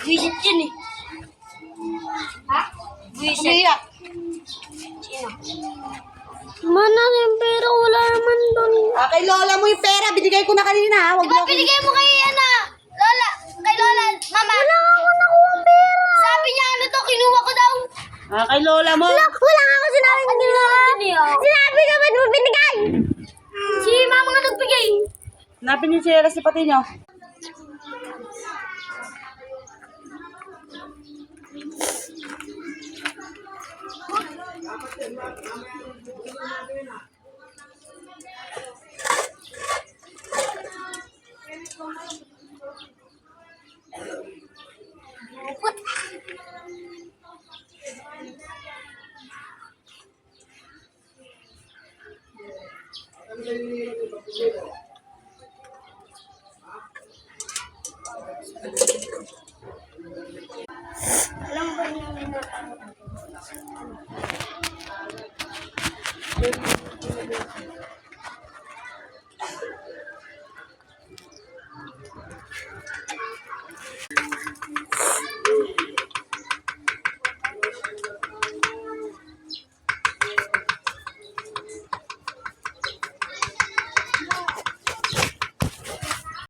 Visit yun eh. Ha? Visit. Umiyak. Sino? Mana yung pera, wala naman doon. Kay Lola mo yung pera. Binigay ko na kanina ha. Wag Diba binigay mo kay Lola? Kay Lola, mama. Wala ako nakuha pera. Sabi niya ano to, kinuha ko daw. Kay Lola mo. Wala nga ako sinabi ko nila. Sinabi ka ba't mo binigay? Si mama nga nagbigay. Hanapin yung sila si pati nyo. Put.